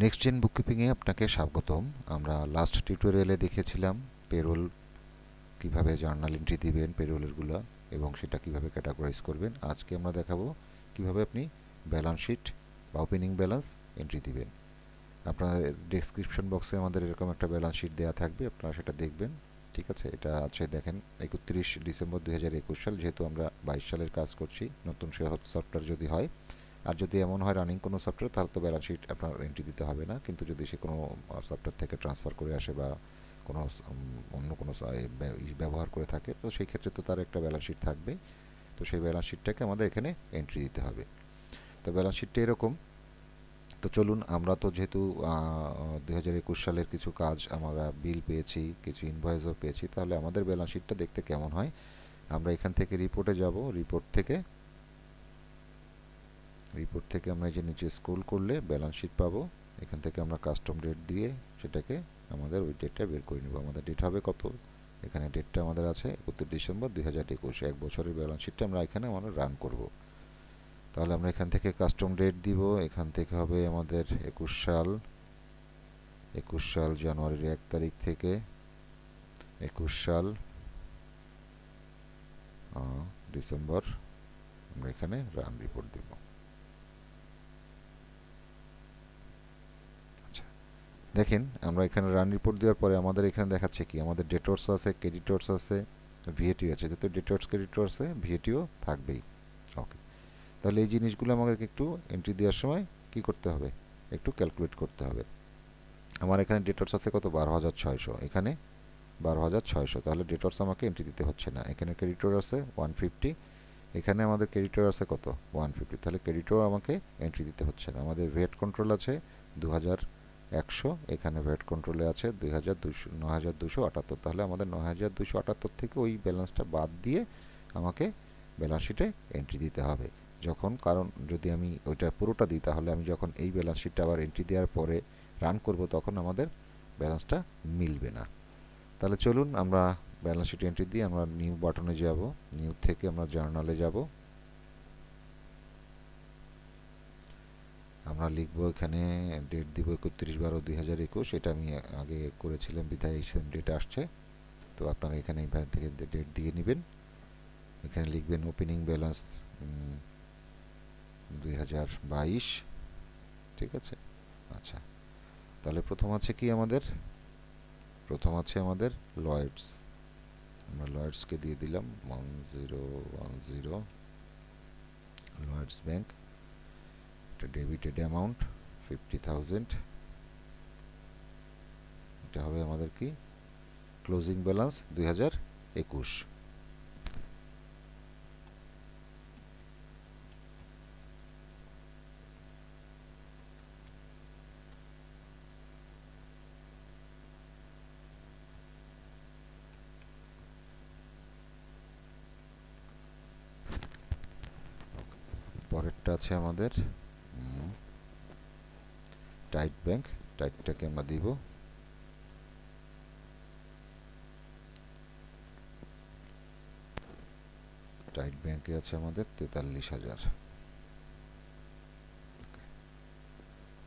Next gen বুককিপিংয়ে আপনাকে স্বাগতম। আমরা লাস্ট টিউটোরিয়ালে দেখেছিলাম পেরোল কিভাবে জার্নাল এন্ট্রি দিবেন পেরোলেরগুলো এবং সেটা কিভাবে ক্যাটাগরাইজ করবেন। আজকে আমরা দেখাবো কিভাবে আপনি ব্যালেন্স শিট বা ওপেনিং ব্যালেন্স এন্ট্রি দিবেন। আপনার ডেসক্রিপশন বক্সে আমাদের এরকম একটা ব্যালেন্স শিট দেওয়া থাকবে, আপনারা সেটা দেখবেন। ঠিক আছে, এটা আছে দেখেন 31 ডিসেম্বর 2021 সাল, যেহেতু আমরা 22 সালের কাজ করছি, নতুন সফটওয়্যার যদি হয়। আর যদি এমন হয় রানিং কোনো সফটওয়্যার, তাহলে তো ব্যালেন্স শিট আপনার এন্ট্রি দিতে হবে না। কিন্তু যদি সে কোনো সফটওয়্যার থেকে ট্রান্সফার করে আসে বা কোনো অন্য কোনো ব্যবহার করে থাকে, তো সেই ক্ষেত্রে তো তার একটা ব্যালেন্স শিট থাকবে। তো সেই ব্যালেন্স শিটটাকে আমাদের এখানে এন্ট্রি দিতে হবে। তো ব্যালেন্স শিটটা এরকম। তো চলুন, আমরা তো যেহেতু 2021 সালের কিছু কাজ আমরা বিল পেয়েছি, কিছু ইনভয়েসও পেয়েছি, তাহলে আমাদের ব্যালেন্স শিটটা দেখতে কেমন হয়। আমরা এখান থেকে রিপোর্টে যাব। রিপোর্ট থেকে আমরা এই যে নিচে স্ক্রল করলে ব্যালেন্স শিট পাবো। এখান থেকে আমরা কাস্টম ডেট দিয়ে সেটাকে আমাদের ওই ডেটটা বের করে নেব। আমাদের ডেট হবে কত, এখানে ডেটটা আমাদের আছে 31 ডিসেম্বর 2021, এক বছরের ব্যালেন্স শিটটা আমরা এখানে রান করব। তাহলে আমরা এখান থেকে কাস্টম ডেট দিব। এখান থেকে হবে আমাদের 21 সাল জানুয়ারির 1 তারিখ থেকে 21 সাল ডিসেম্বর আমরা এখানে রান রিপোর্ট দিব। দেখেন, আমরা এখানে রান রিপোর্ট দেওয়ার পরে আমাদের এখানে দেখাচ্ছে কি, আমাদের ডেটর্স আছে, ক্রেডিটর্স আছে, ভিএটিও আছে। যেহেতু ডেটর্স ক্রেডিটর আছে, ভিএটিও থাকবেই। ওকে, তাহলে এই জিনিসগুলো আমাদেরকে একটু এন্ট্রি দেওয়ার সময় কি করতে হবে, একটু ক্যালকুলেট করতে হবে। আমার এখানে ডেটর্স আছে কত, 12,600, এখানে 12,600, তাহলে ডেটর্স আমাকে এন্ট্রি দিতে হচ্ছে না। এখানে ক্রেডিটর আছে 150, এখানে আমাদের ক্রেডিটর আছে কত, 150, তাহলে ক্রেডিটর আমাকে এন্ট্রি দিতে হচ্ছে না। আমাদের ভেট কন্ট্রোল আছে 2,100, এখানে ভেট কন্ট্রোলে আছে 9,278, তাহলে আমাদের 9,278 থেকে ওই ব্যালেন্সটা বাদ দিয়ে আমাকে ব্যালেন্স শিটে এন্ট্রি দিতে হবে। কারণ যদি আমি ওইটা পুরোটা দিই, তাহলে আমি যখন এই ব্যালেন্স শিটটা আবার এন্ট্রি দেওয়ার পরে রান করব, তখন আমাদের ব্যালেন্সটা মিলবে না। তাহলে চলুন আমরা ব্যালেন্স শিট এন্ট্রি দিয়ে আমরা নিউ বাটনে যাব। নিউ থেকে আমরা জার্নালে যাব। আমরা লিখব এখানে ডেট দিব 31/12/2021, এটা আমি আগে করেছিলাম বিধায় সেম ডেট আসছে। তো আপনারা এখানে এইভাবে থেকে ডেট দিয়ে নেবেন। এখানে লিখবেন ওপেনিং ব্যালেন্স 2022। ঠিক আছে, আচ্ছা। তাহলে প্রথম আছে কি আমাদের, লয়েডস। আমরা লয়েডসকে দিয়ে দিলাম 1010, লয়েডস ব্যাংক। এটা ডেবিটেড অ্যামাউন্ট 50,000। এটা হবে আমাদের কি, ক্লোজিং ব্যালেন্স 2021। পরেরটা আছে আমাদের টাইট ব্যাংক। টাইটটাকে আমরা দিব টাইট ব্যাংকে আছে আমাদের 43,000।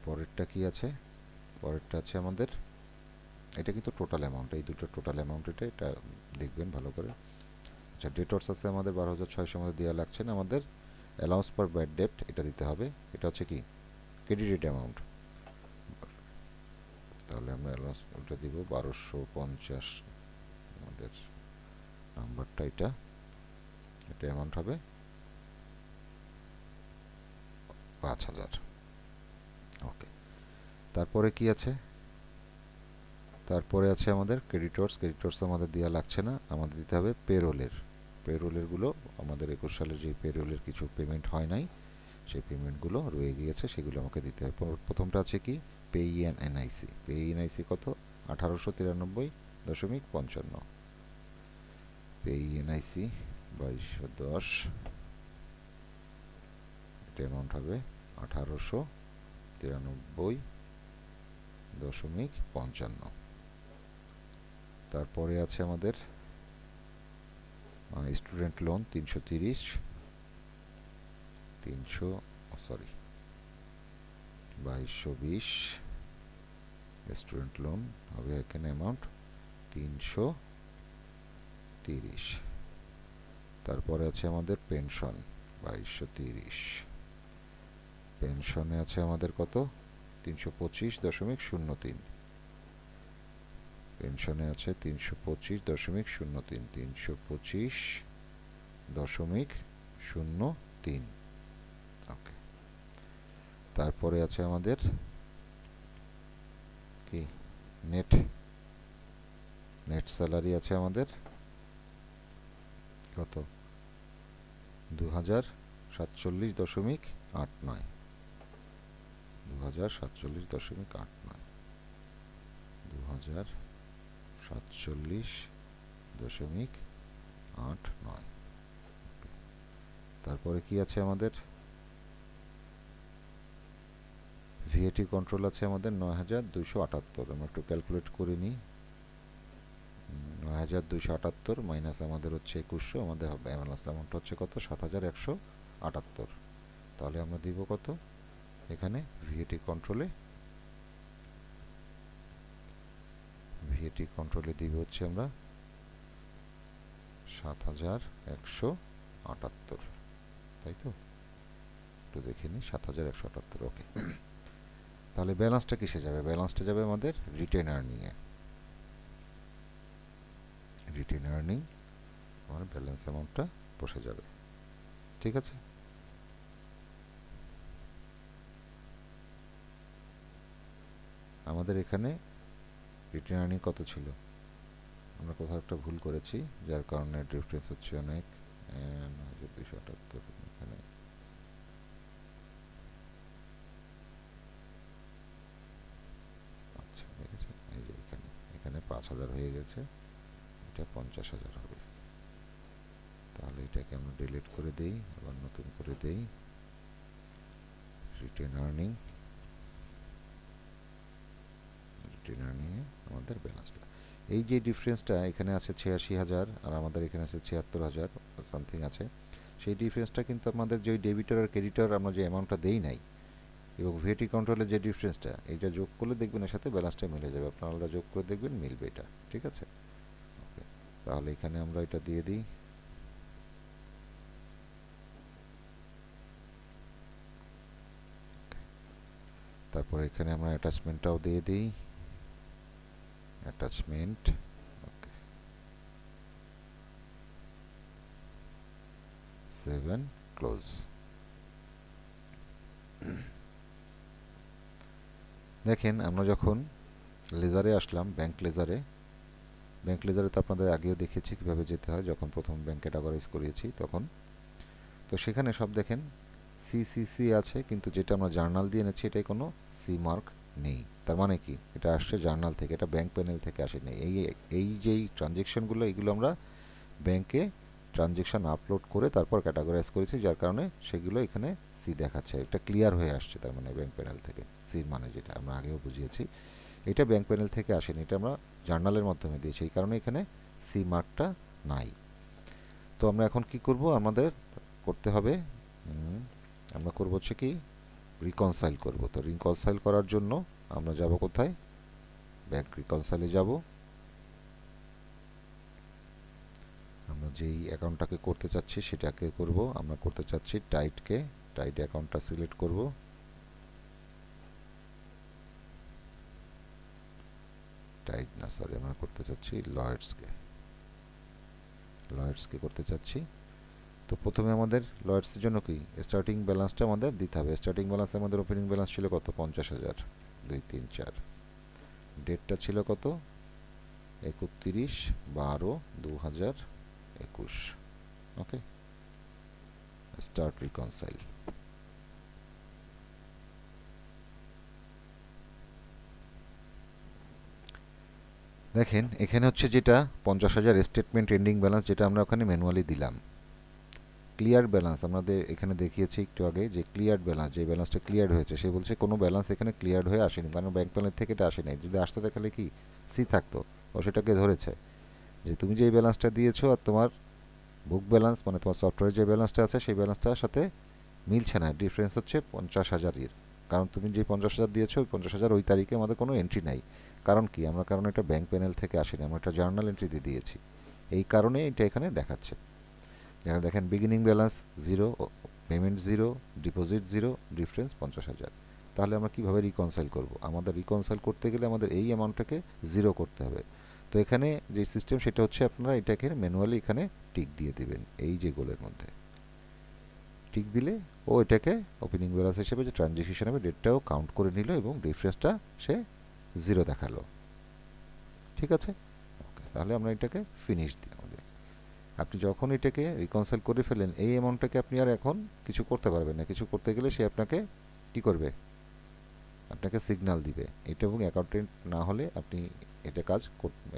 পরেরটা কি আছে, পরেরটা আছে আমাদের, এটা কিন্তু টোটাল অ্যামাউন্ট, এই দুটো টোটাল অ্যামাউন্ট, এটা দেখবেন ভালো করে। আচ্ছা, ডেটর্স আছে আমাদের 12,600, আমাদের দেওয়া লাগছে না। আমাদের অ্যালাউন্স ফর ব্যাড ডেট এটা দিতে হবে। এটা হচ্ছে কি, ক্রেডিটেড অ্যামাউন্ট। তাহলে আমরা অ্যালাউন্স ওটা দিব 1250, আমাদের নাম্বারটা এটা অ্যামাউন্ট হবে 5,000। ওকে, তারপরে কি আছে, তারপরে আছে আমাদের ক্রেডিটর্স আমাদের দেওয়া লাগছে না, আমাদের দিতে হবে পেরোলেরগুলো। আমাদের 21 সালের যে পেরোলের কিছু পেমেন্ট হয় নাই, সেই পেমেন্টগুলো রয়ে গিয়েছে, সেগুলো আমাকে দিতে হবে। প্রথমটা আছে কি, পেইএনআইসি কত, 1893.55। পেইএনআইসি 2210, এটা অ্যামাউন্ট হবে 1893.55। তারপরে আছে আমাদের স্টুডেন্ট লোন 330, 2220। স্টুডেন্ট লোন হবে এখানে অ্যামাউন্ট 330। তারপরে আছে আমাদের পেনশন 2230। পেনশনে আছে আমাদের কত 325.03। পেনশনে আছে 325.03, 325.03। ওকে, তারপরে আছে আমাদের কি নেট নেট স্যালারি আছে আমাদের কত 2047.89, 2047.89, 2047.89। তারপরে কি আছে আমাদের ভিএটি কন্ট্রোল আছে আমাদের 9278। আমরা একটু ক্যালকুলেট করে নিই। 9278 মাইনাস আমাদের হচ্ছে 2100, আমাদের ব্যালেন্স অ্যামাউন্ট হচ্ছে কত 7178। তাহলে আমরা দিব কত এখানে ভিএটি কন্ট্রোলে দিব হচ্ছে আমরা 7178, তাই তো? একটু দেখে নিই 7178। ওকে, তাহলে ব্যালেন্সটা কিসে যাবে? ব্যালেন্সটা যাবে আমাদের রিটেন আর্নিংয়ে। রিটেন আর্নিং আমার ব্যালেন্স অ্যামাউন্টটা বসে যাবে। ঠিক আছে, আমাদের এখানে রিটেন আর্নিং কত ছিল? আমরা কোথাও একটা ভুল করেছি, যার কারণে ডিফারেন্স হচ্ছে অনেক। 9278 এখানে আচ্ছা হয়ে গেছে, এই যে এখানে 5000 হয়ে গেছে, এটা 50000 হবে। তাহলে এটাকে আমরা ডিলিট করে দেই, আবার নতুন করে দেই। রিটেন আর্নিং আমাদের ব্যালেন্সটা, এই যে ডিফারেন্সটা এখানে আছে 86000 আর আমাদের এখানে আছে 76000 সামথিং আছে, সেই ডিফারেন্সটা কিন্তু আমাদের যে ডেবিটর আর ক্রেডিটর আমরা যে অ্যামাউন্টটা দেই নাই এবং ভিএটি কন্ট্রোলের যে ডিফারেন্সটা, এইটা যোগ করলে দেখবেন এর সাথে ব্যালেন্সটা মিলে যাবে। আপনারা আলাদা যোগ করে দেখবেন মিলবে এটা। ঠিক আছে, ওকে, তাহলে এখানে আমরা এটা দিয়ে দিই। তারপর এখানে আমরা অ্যাটাচমেন্টটাও দিয়ে দিই, অ্যাটাচমেন্ট। ওকে, 7 ক্লোজ। দেখেন আমরা যখন লেজারে আসলাম, ব্যাংক লেজারে তো আপনাদের আগেও দেখেছি কীভাবে যেতে হয় যখন প্রথম ব্যাংক ক্যাটাগরাইজ করিয়েছি তখন। তো সেখানে সব দেখেন সিসিসি আছে, কিন্তু যেটা আমরা জার্নাল দিয়ে এনেছি এটাই কোনো সি মার্ক নেই। তার মানে কি, এটা আসছে জার্নাল থেকে, এটা ব্যাংক প্যানেল থেকে আসেনি। এই যেই ট্রানজেকশনগুলো, এগুলো আমরা ব্যাংকে ট্রানজেকশন আপলোড করে তারপর ক্যাটাগরাইজ করেছি, যার কারণে সেগুলো এখানে সি দেখাচ্ছে। এটা ক্লিয়ার হয়ে আসছে, তার মানে ব্যাংক প্যানেল থেকে। সির মানে যেটা আমরা আগেও বুঝিয়েছি, এটা ব্যাংক প্যানেল থেকে আসেনি, এটা আমরা জার্নালের মাধ্যমে দিয়েছি, এই কারণে এখানে সি মার্কটা নাই। তো আমরা এখন কি করব, আমাদের করতে হবে, আমরা করব হচ্ছে কি রিকনসাইল করব। তো রিকনসাইল করার জন্য আমরা যাব কোথায়, ব্যাংক রিকনসাইলে যাব। আমরা যেই অ্যাকাউন্টটাকে করতে চাচ্ছি সেটাকে করব। আমরা করতে চাচ্ছি টাইট অ্যাকাউন্টটা সিলেক্ট করব। টাইট না, সরি, আমরা করতে চাচ্ছি লয়েডসকে করতে চাচ্ছি। তো প্রথমে আমাদের লয়েডসের জন্য কি স্টার্টিং ব্যালেন্সটা আমাদের দিতে হবে। স্টার্টিং ব্যালেন্স আমাদের ওপেনিং ব্যালেন্স ছিল কত 50234। ডেটটা ছিল কত 31/12/2021। ওকে, স্টার্ট রিকনসাইল। দেখেন এখানে হচ্ছে যেটা 50,000 স্টেটমেন্ট এন্ডিং ব্যালেন্স, যেটা আমরা ওখানে ম্যানুয়ালি দিলাম। ক্লিয়ার ব্যালেন্স আমাদের এখানে দেখিয়েছি একটু আগে, যে ক্লিয়ার ব্যালেন্স, যে ব্যালেন্সটা ক্লিয়ার হয়েছে, সে বলছে কোনো ব্যালেন্স এখানে ক্লিয়ার হয়ে আসেনি, কারণ ব্যাংক প্যানেল থেকে এটা আসেনি। যদি আসতো তাহলে কি সি থাকতো, ও সেটাকে ধরেছে যে তুমি যে ব্যালেন্সটা দিয়েছো আর তোমার বুক ব্যালেন্স, মানে তোমার সফটওয়্যারে যে ব্যালেন্সটা আছে সেই ব্যালেন্সটার সাথে মিলছে না, ডিফারেন্স হচ্ছে 50,000-এর। কারণ তুমি যে 50,000 দিয়েছো ওই 50,000 ওই তারিখে আমাদের কোনো এন্ট্রি নাই। কারণ কি, কারণ এটা ব্যাংক প্যানেল থেকে আসেনি, আমরা একটা জার্নাল এন্ট্রি দিয়ে দিয়েছি, এই কারণে এটা এখানে দেখাচ্ছে। যেখানে দেখেন beginning balance zero, payment zero, deposit zero, difference 50,000। তাহলে আমরা কীভাবে রিকনসাইল করব? আমাদের রিকনসাইল করতে গেলে আমাদের এই অ্যামাউন্টটাকে জিরো করতে হবে। তো এখানে যে সিস্টেম সেটা হচ্ছে আপনারা এটাকে ম্যানুয়ালি এখানে টিক দিয়ে দিবেন, এই যে গোলের মধ্যে টিক দিলে ও এটাকে ওপেনিং ব্যালেন্স হিসেবে যে ট্রানজ্যাকশন হিসেবে ডেটটাও কাউন্ট করে নিল এবং ডিফারেন্সটা সে জিরো দেখালো। ঠিক আছে, ওকে, তাহলে আমরা এটাকে ফিনিশ দিই। আমাদের আপনি যখন এটাকে রিকনসাইল করে ফেলেন এই অ্যামাউন্টটাকে আপনি আর এখন কিছু করতে পারবেন না। কিছু করতে গেলে সে আপনাকে কি করবে? আপনাকে সিগন্যাল দিবে। এটা এবং অ্যাকাউন্টেন্ট না হলে আপনি এটা কাজ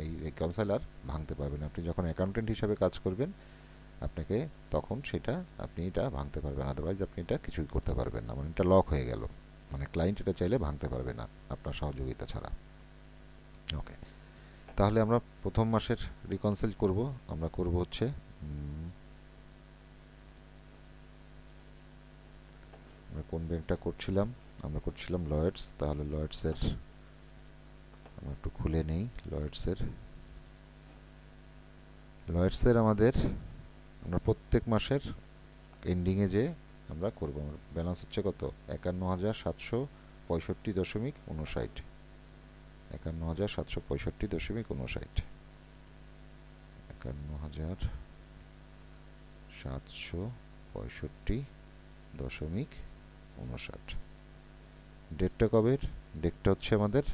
এই রিকনসাইল আর ভাঙতে পারবেন। আপনি যখন অ্যাকাউন্টেন্ট হিসাবে কাজ করবেন আপনাকে তখন সেটা আপনি এটা ভাঙতে পারবেন, আদারওয়াইজ আপনি এটা কিছুই করতে পারবেন না। মানে এটা লক হয়ে গেল, মানে ক্লায়েন্ট এটা চাইলে ভাঙতে পারবে না আপনার সহযোগিতা ছাড়া। ওকে, তাহলে আমরা প্রথম মাসের রিকনসাইল করব। আমরা করব হচ্ছে আমরা কোন ব্যাংকটা করছিলাম? আমরা করছিলাম লয়েডস। তাহলে লয়েডসের আমরা একটু খুলে নেই। লয়েডসের আমাদের আমরা প্রত্যেক মাসের এন্ডিংয়ে যে আমরা করব, আমার ব্যালেন্স হচ্ছে কত? 51,765.59, 51,765.59, 51,765.59। ডেটটা কবের? ডেটটা হচ্ছে আমাদের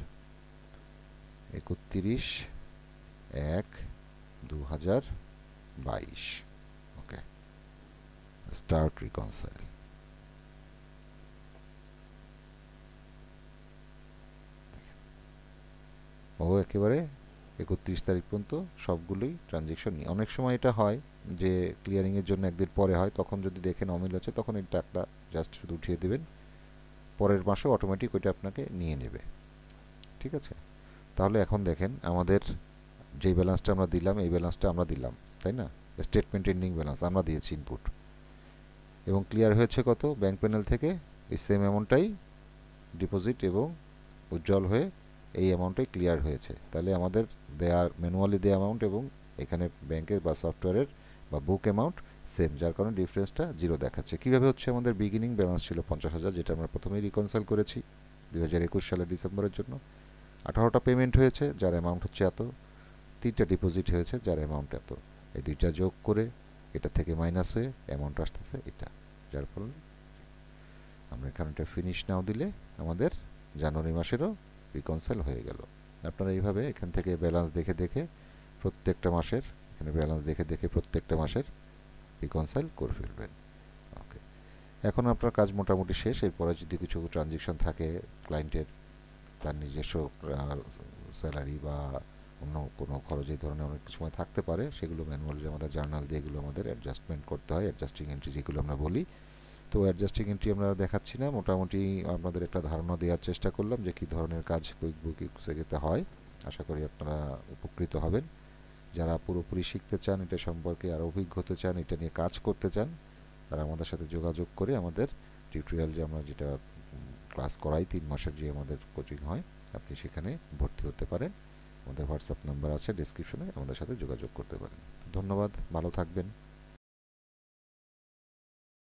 31/1/2022। ওকে, স্টার্ট রিকনসাইল। ও একেবারে 31 তারিখ পর্যন্ত সবগুলোই ট্রানজ্যাকশন নিয়ে। অনেক সময় এটা হয় যে ক্লিয়ারিংয়ের জন্য একদিন পরে হয়, তখন যদি দেখেন অমিল আছে তখন এই টাকাটা জাস্ট শুধু উঠিয়ে দেবেন, পরের মাসে অটোমেটিক ওইটা আপনাকে নিয়ে নেবে। ঠিক আছে, তাহলে এখন দেখেন আমাদের যেই ব্যালেন্সটা আমরা দিলাম এই ব্যালেন্সটা আমরা দিলাম, তাই না? স্টেটমেন্ট এন্ডিং ব্যালেন্স আমরা দিয়েছি ইনপুট, এবং ক্লিয়ার হয়েছে কত? ব্যাংক প্যানেল থেকে এই সেম অ্যামাউন্টটাই ডিপোজিট এবং উজ্জ্বল হয়ে এই অ্যামাউন্টটাই ক্লিয়ার হয়েছে। তাহলে আমাদের দেয়ার ম্যানুয়ালি দেওয়া অ্যামাউন্ট এবং এখানে ব্যাংকের বা সফটওয়্যারের বা বুক অ্যামাউন্ট সেম, যার কারণে ডিফারেন্সটা জিরো দেখাচ্ছে। কীভাবে হচ্ছে? আমাদের বিগিনিং ব্যালেন্স ছিল 50,000, যেটা আমরা প্রথমেই রিকনসাইল করেছি 2021 সালের ডিসেম্বরের জন্য। 18টা পেমেন্ট হয়েছে যার অ্যামাউন্ট হচ্ছে এত, 3টা ডিপোজিট হয়েছে যার অ্যামাউন্ট এত। এই দুইটা যোগ করে এটা থেকে মাইনাস হয়ে অ্যামাউন্ট আসতেছে এটা, যার ফলে আমরা এখানে এটা ফিনিশ নাও দিলে আমাদের জানুয়ারি মাসেরও রিকনসাইল হয়ে গেল। আপনারা এইভাবে এখান থেকে ব্যালেন্স দেখে দেখে প্রত্যেকটা মাসের এখানে ব্যালেন্স দেখে দেখে প্রত্যেকটা মাসের রিকনসাইল করে ফেলবেন। ওকে, এখন আপনার কাজ মোটামুটি শেষ। এরপরে যদি কিছু ট্রানজ্যাকশন থাকে ক্লায়েন্টের, তার নিজস্ব স্যালারি বা অন্য কোনো খরচ এই ধরনের অনেক সময় থাকতে পারে, সেগুলো ম্যানুয়ালি আমাদের জার্নাল দিয়ে এগুলো আমাদের অ্যাডজাস্টমেন্ট করতে হয়, অ্যাডজাস্টিং এন্ট্রি যেগুলো আমরা বলি। তো অ্যাডজাস্টিং এন্ট্রি আমরা দেখাচ্ছি না, মোটামুটি আপনাদের একটা ধারণা দেওয়ার চেষ্টা করলাম যে কী ধরনের কাজ কুইক বুকে হয়। আশা করি আপনারা উপকৃত হবেন। যারা পুরোপুরি শিখতে চান এটা সম্পর্কে, আর অভিজ্ঞ হতে চান, এটা নিয়ে কাজ করতে চান, তারা আমাদের সাথে যোগাযোগ করে আমাদের টিউটোরিয়াল যে আমরা যেটা ক্লাস করাই 3 মাসের যে আমাদের কোচিং হয়, আপনি সেখানে ভর্তি হতে পারেন। আমাদের হোয়াটসঅ্যাপ নাম্বার আছে ডেসক্রিপশনে, আমাদের সাথে যোগাযোগ করতে পারেন। ধন্যবাদ, ভালো থাকবেন।